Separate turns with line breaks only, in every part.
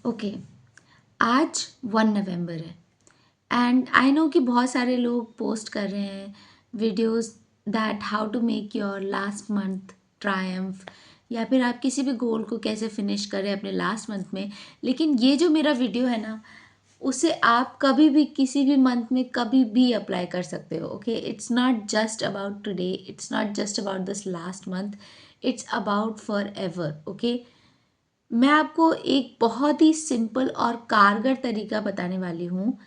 Okay, आज 1 नवंबर है and I know कि बहुत सारे लोग पोस्ट कर रहे हैं videos that how to make your last month triumph, या फिर आप किसी भी गोल को कैसे फिनिश करें अपने लास्ट मंथ में। लेकिन ये जो मेरा वीडियो है ना, उसे आप कभी भी किसी भी मंथ में कभी भी अप्लाई कर सकते हो। Okay, it's not just about today, it's not just about this last month, it's about for ever. Okay, मैं आपको एक बहुत ही सिंपल और कारगर तरीका बताने वाली हूँ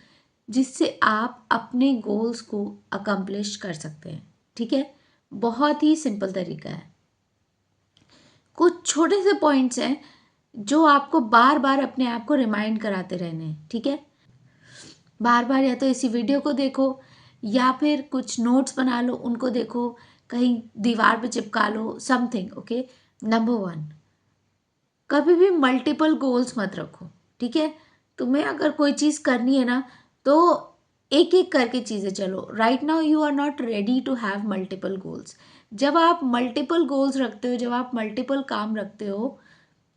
जिससे आप अपने गोल्स को अकम्प्लिश कर सकते हैं। ठीक है, बहुत ही सिंपल तरीका है। कुछ छोटे से पॉइंट्स हैं जो आपको बार बार अपने आप को रिमाइंड कराते रहने हैं। ठीक है, बार बार या तो इसी वीडियो को देखो या फिर कुछ नोट्स बना लो, उनको देखो, कहीं दीवार पे चिपका लो, समथिंग। ओके, नंबर 1, कभी भी मल्टीपल गोल्स मत रखो। ठीक है, तुम्हें अगर कोई चीज़ करनी है ना, तो एक एक करके चीज़ें चलो। Right now you are not ready to have multiple goals. जब आप मल्टीपल गोल्स रखते हो, जब आप मल्टीपल काम रखते हो,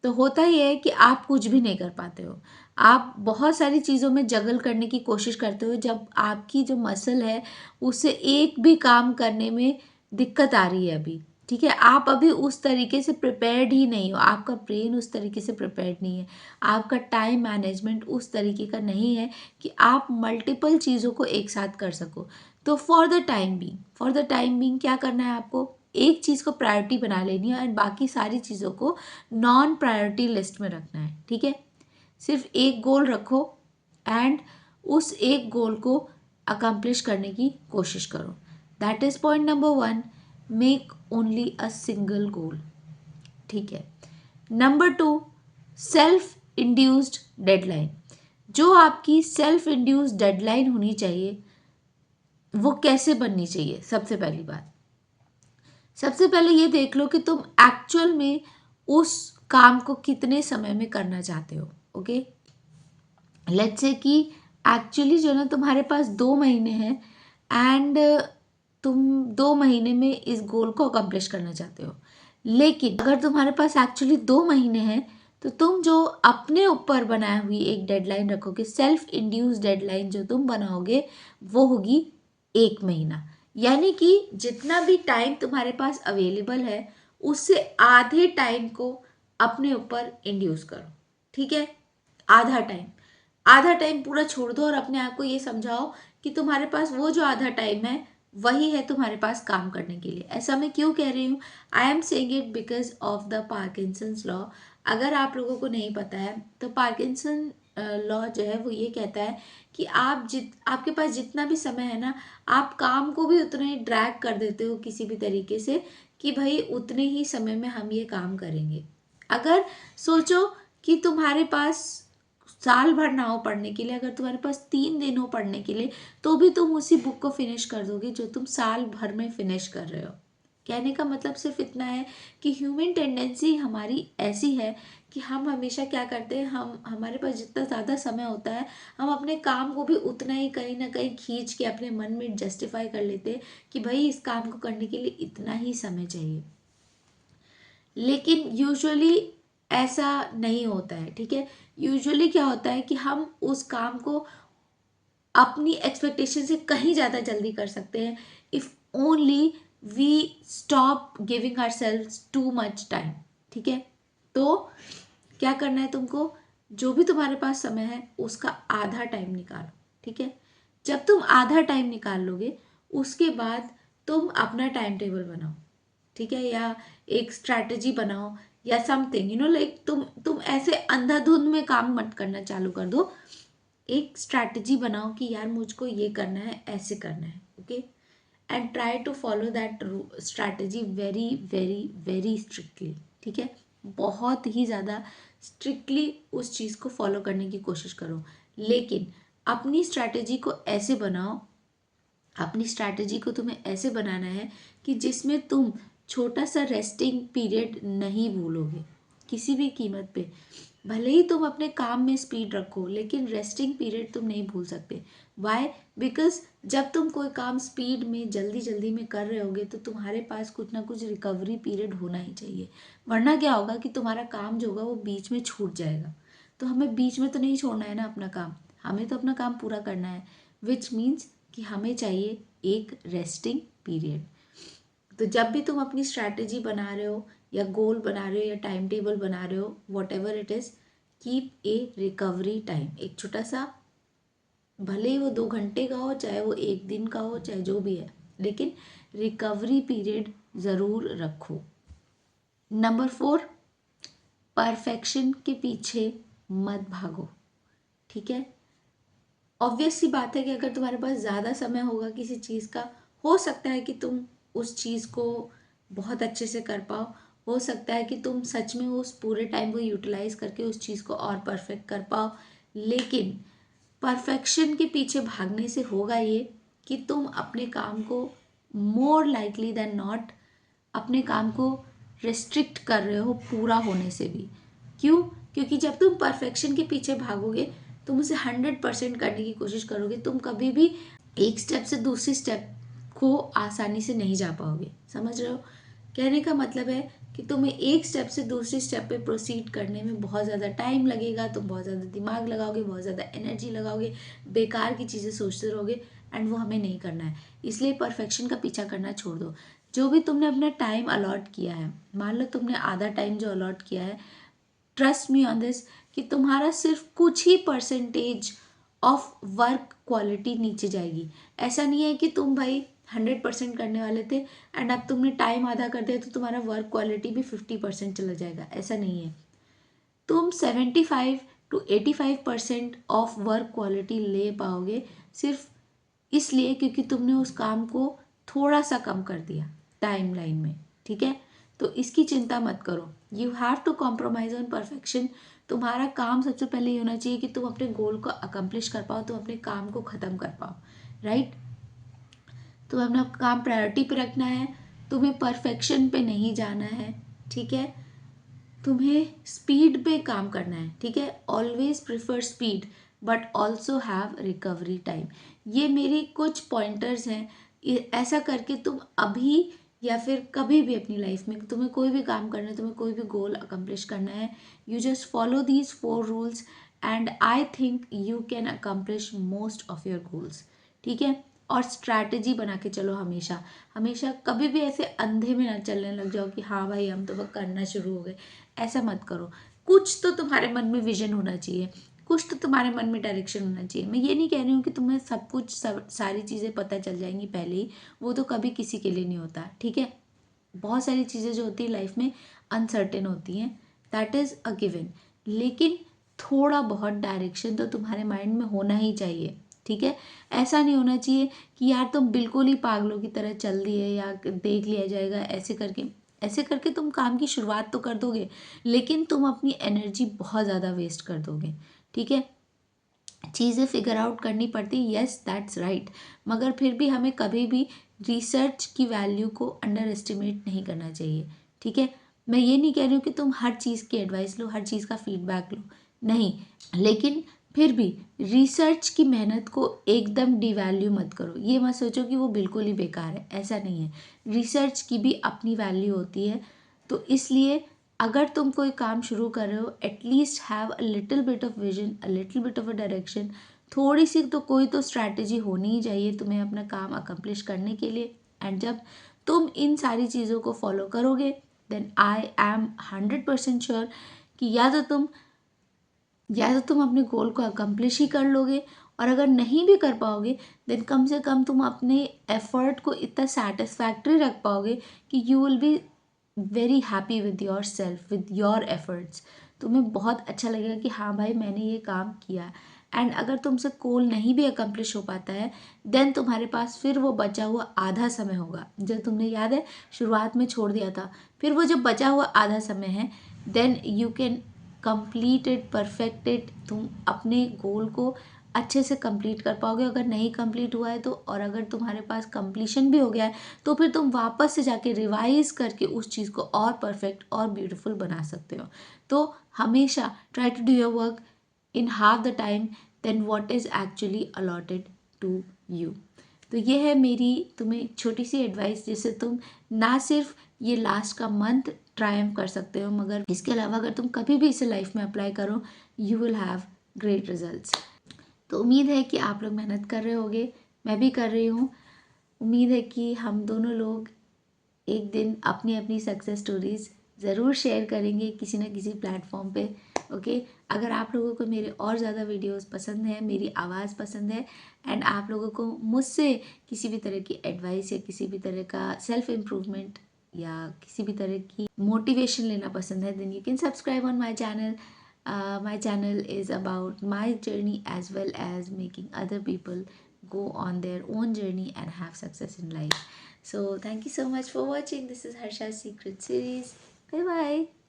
तो होता ही है कि आप कुछ भी नहीं कर पाते हो। आप बहुत सारी चीज़ों में जगल करने की कोशिश करते हो, जब आपकी जो मसल है उससे एक भी काम करने में दिक्कत आ रही है अभी। ठीक है, आप अभी उस तरीके से प्रिपेयर्ड ही नहीं हो, आपका ब्रेन उस तरीके से प्रिपेयर्ड नहीं है, आपका टाइम मैनेजमेंट उस तरीके का नहीं है कि आप मल्टीपल चीज़ों को एक साथ कर सको। तो फॉर द टाइम बीइंग क्या करना है आपको, एक चीज़ को प्रायोरिटी बना लेनी है एंड बाकी सारी चीज़ों को नॉन प्रायोरिटी लिस्ट में रखना है। ठीक है, सिर्फ एक गोल रखो एंड उस एक गोल को अकम्प्लिश करने की कोशिश करो। That is point number 1, make only a single गोल। ठीक है, नंबर 2, सेल्फ इंड्यूस्ड डेडलाइन। जो आपकी सेल्फ इंड्यूस्ड डेडलाइन होनी चाहिए वो कैसे बननी चाहिए। सबसे पहले ये देख लो कि तुम एक्चुअल में उस काम को कितने समय में करना चाहते हो। ओके, लेट्स से कि एक्चुअली जो ना तुम्हारे पास 2 महीने हैं एंड तुम 2 महीने में इस गोल को अकम्प्लिश करना चाहते हो। लेकिन अगर तुम्हारे पास एक्चुअली 2 महीने हैं तो तुम जो अपने ऊपर बनाई हुई एक डेडलाइन रखोगे, सेल्फ इंड्यूस डेडलाइन जो तुम बनाओगे, वो होगी 1 महीना। यानी कि जितना भी टाइम तुम्हारे पास अवेलेबल है उससे आधे टाइम को अपने ऊपर इंड्यूस करो। ठीक है, आधा टाइम पूरा छोड़ दो और अपने आप को ये समझाओ कि तुम्हारे पास वो जो आधा टाइम है वही है तुम्हारे पास काम करने के लिए। ऐसा मैं क्यों कह रही हूँ, I am saying it because of the Parkinson's law. अगर आप लोगों को नहीं पता है तो पार्किंसन लॉ जो है वो ये कहता है कि आपके पास जितना भी समय है ना, आप काम को भी उतना ही ड्रैग कर देते हो किसी भी तरीके से कि भाई उतने ही समय में हम ये काम करेंगे। अगर सोचो कि तुम्हारे पास साल भर ना हो पढ़ने के लिए, अगर तुम्हारे पास 3 दिन हो पढ़ने के लिए, तो भी तुम उसी बुक को फिनिश कर दोगे जो तुम साल भर में फिनिश कर रहे हो। कहने का मतलब सिर्फ इतना है कि ह्यूमन टेंडेंसी हमारी ऐसी है कि हम हमेशा क्या करते हैं, हमारे पास जितना ज़्यादा समय होता है हम अपने काम को भी उतना ही कहीं ना कहीं खींच के अपने मन में जस्टिफाई कर लेते हैं कि भाई इस काम को करने के लिए इतना ही समय चाहिए। लेकिन यूजुअली ऐसा नहीं होता है। ठीक है, यूजुअली क्या होता है कि हम उस काम को अपनी एक्सपेक्टेशन से कहीं ज़्यादा जल्दी कर सकते हैं if only we stop giving ourselves too much time. ठीक है, तो क्या करना है तुमको, जो भी तुम्हारे पास समय है उसका आधा टाइम निकालो। ठीक है, जब तुम आधा टाइम निकाल लोगे उसके बाद तुम अपना टाइम टेबल बनाओ। ठीक है, या एक स्ट्रैटेजी बनाओ या समथिंग, लाइक तुम ऐसे अंधाधुंध में काम मत करना चालू कर दो। एक स्ट्रैटेजी बनाओ कि यार मुझको ये करना है, ऐसे करना है। Okay, and try to follow that strategy very very very strictly. ठीक है, बहुत ही ज़्यादा स्ट्रिक्टली उस चीज़ को फॉलो करने की कोशिश करो। लेकिन अपनी स्ट्रैटेजी को ऐसे बनाओ, अपनी स्ट्रैटेजी को तुम्हें ऐसे बनाना है कि जिसमें तुम छोटा सा रेस्टिंग पीरियड नहीं भूलोगे किसी भी कीमत पे। भले ही तुम अपने काम में स्पीड रखो लेकिन रेस्टिंग पीरियड तुम नहीं भूल सकते। वाई, बिकॉज जब तुम कोई काम स्पीड में जल्दी जल्दी में कर रहे होगे तो तुम्हारे पास कुछ ना कुछ रिकवरी पीरियड होना ही चाहिए, वरना क्या होगा कि तुम्हारा काम जो होगा वो बीच में छूट जाएगा। तो हमें बीच में तो नहीं छोड़ना है ना अपना काम, हमें तो अपना काम पूरा करना है, विच मीन्स कि हमें चाहिए एक रेस्टिंग पीरियड। तो जब भी तुम अपनी स्ट्रैटेजी बना रहे हो या गोल बना रहे हो या टाइम टेबल बना रहे हो, what ever it is, keep a recovery time, एक छोटा सा, भले ही वो 2 घंटे का हो, चाहे वो 1 दिन का हो, चाहे जो भी है, लेकिन रिकवरी पीरियड ज़रूर रखो। नंबर 4, परफेक्शन के पीछे मत भागो। ठीक है, ऑब्वियस सी बात है कि अगर तुम्हारे पास ज़्यादा समय होगा किसी चीज़ का, हो सकता है कि तुम उस चीज़ को बहुत अच्छे से कर पाओ, हो सकता है कि तुम सच में उस पूरे टाइम को यूटिलाइज करके उस चीज़ को और परफेक्ट कर पाओ, लेकिन परफेक्शन के पीछे भागने से होगा ये कि तुम अपने काम को मोर लाइकली देन नॉट अपने काम को रिस्ट्रिक्ट कर रहे हो पूरा होने से भी। क्यों? क्योंकि जब तुम परफेक्शन के पीछे भागोगे, तुम उसे 100% करने की कोशिश करोगे, तुम कभी भी एक स्टेप से दूसरी स्टेप को आसानी से नहीं जा पाओगे। समझ रहे हो? कहने का मतलब है कि तुम्हें एक स्टेप से दूसरी स्टेप पे प्रोसीड करने में बहुत ज़्यादा टाइम लगेगा, तुम बहुत ज़्यादा दिमाग लगाओगे, बहुत ज़्यादा एनर्जी लगाओगे, बेकार की चीज़ें सोचते रहोगे, एंड वो हमें नहीं करना है। इसलिए परफेक्शन का पीछा करना छोड़ दो। जो भी तुमने अपना टाइम अलॉट किया है, मान लो तुमने आधा टाइम जो अलॉट किया है, ट्रस्ट मी ऑन दिस, कि तुम्हारा सिर्फ कुछ ही परसेंटेज ऑफ वर्क क्वालिटी नीचे जाएगी। ऐसा नहीं है कि तुम भाई 100% करने वाले थे एंड अब तुमने टाइम आधा कर दिया तो तुम्हारा वर्क क्वालिटी भी 50% चला जाएगा, ऐसा नहीं है। तुम 75 to 85% ऑफ वर्क क्वालिटी ले पाओगे, सिर्फ इसलिए क्योंकि तुमने उस काम को थोड़ा सा कम कर दिया टाइमलाइन में। ठीक है, तो इसकी चिंता मत करो। You have to compromise on perfection. तुम्हारा काम सबसे पहले ये होना चाहिए कि तुम अपने गोल को अकम्प्लिश कर पाओ, तुम अपने काम को ख़त्म कर पाओ, राइट। तुम्हें अपना काम प्रायोरिटी पे रखना है, तुम्हें परफेक्शन पे नहीं जाना है। ठीक है, तुम्हें स्पीड पे काम करना है। ठीक है, always prefer speed but also have recovery time. ये मेरी कुछ पॉइंटर्स हैं, ऐसा करके तुम अभी या फिर कभी भी अपनी लाइफ में तुम्हें कोई भी काम करना है, तुम्हें कोई भी गोल अकम्प्लिश करना है, you just follow these 4 rules and I think you can accomplish most of your goals. ठीक है, और स्ट्रैटेजी बना के चलो हमेशा, हमेशा कभी भी ऐसे अंधे में ना चलने लग जाओ कि हाँ भाई हम तो बस करना शुरू हो गए। ऐसा मत करो। कुछ तो तुम्हारे मन में विजन होना चाहिए, कुछ तो तुम्हारे मन में डायरेक्शन होना चाहिए। मैं ये नहीं कह रही हूँ कि तुम्हें सब कुछ सारी चीज़ें पता चल जाएंगी पहले ही, वो तो कभी किसी के लिए नहीं होता। ठीक है, बहुत सारी चीज़ें जो होती है लाइफ में अनसर्टेन होती हैं, दैट इज़ अ गिवन, लेकिन थोड़ा बहुत डायरेक्शन तो तुम्हारे माइंड में होना ही चाहिए। ठीक है, ऐसा नहीं होना चाहिए कि यार तुम बिल्कुल ही पागलों की तरह चल दिए या देख लिया जाएगा ऐसे करके तुम काम की शुरुआत तो कर दोगे, लेकिन तुम अपनी एनर्जी बहुत ज़्यादा वेस्ट कर दोगे। ठीक है, चीज़ें फिगर आउट करनी पड़ती, यस दैट्स राइट, मगर फिर भी हमें कभी भी रिसर्च की वैल्यू को अंडर एस्टिमेट नहीं करना चाहिए। ठीक है, मैं ये नहीं कह रही हूँ कि तुम हर चीज़ की एडवाइस लो, हर चीज़ का फीडबैक लो, नहीं, लेकिन फिर भी रिसर्च की मेहनत को एकदम डिवैल्यू मत करो। ये मत सोचो कि वो बिल्कुल ही बेकार है, ऐसा नहीं है। रिसर्च की भी अपनी वैल्यू होती है, तो इसलिए अगर तुम कोई काम शुरू कर रहे हो, at least have a little bit of vision, a little bit of a direction, थोड़ी सी तो कोई तो स्ट्रैटेजी होनी ही चाहिए तुम्हें अपना काम अकम्प्लिश करने के लिए। एंड जब तुम इन सारी चीज़ों को फॉलो करोगे, देन आई एम 100% श्योर कि या तो तुम अपने गोल को अकम्प्लिश ही कर लोगे, और अगर नहीं भी कर पाओगे देन कम से कम तुम अपने एफर्ट को इतना सेटिस्फैक्ट्री रख पाओगे कि you will be very happy with your self, with your efforts. तुम्हें बहुत अच्छा लगेगा कि हाँ भाई मैंने ये काम किया। एंड अगर तुमसे गोल नहीं भी अकम्प्लिश हो पाता है, देन तुम्हारे पास फिर वो बचा हुआ आधा समय होगा जो तुमने, याद है, शुरुआत में छोड़ दिया था। फिर वो जो बचा हुआ आधा समय है, then you can complete it, perfect it. तुम अपने गोल को अच्छे से कंप्लीट कर पाओगे। अगर नहीं कंप्लीट हुआ है तो, और अगर तुम्हारे पास कंप्लीशन भी हो गया है, तो फिर तुम वापस से जाके रिवाइज करके उस चीज़ को और परफेक्ट और ब्यूटीफुल बना सकते हो। तो हमेशा try to do your work in half the time than what is actually allotted to you. तो ये है मेरी तुम्हें छोटी सी एडवाइस, जिससे तुम ना सिर्फ ये लास्ट का मंथ ट्रायम्फ कर सकते हो, मगर इसके अलावा अगर तुम कभी भी इसे लाइफ में अप्लाई करो, you will have great results. तो उम्मीद है कि आप लोग मेहनत कर रहे होगे, मैं भी कर रही हूँ। उम्मीद है कि हम दोनों लोग एक दिन अपनी अपनी सक्सेस स्टोरीज़ ज़रूर शेयर करेंगे किसी न किसी प्लेटफॉर्म पे। ओके, अगर आप लोगों को मेरे और ज़्यादा वीडियोस पसंद है, मेरी आवाज़ पसंद है, एंड आप लोगों को मुझसे किसी भी तरह की एडवाइस या किसी भी तरह का सेल्फ इम्प्रूवमेंट या किसी भी तरह की मोटिवेशन लेना पसंद है, then you can subscribe on my channel. My channel is about my journey as well as making other people go on their own journey and have success in life. So thank you so much for watching. This is Harsha's Secret Series. Bye bye.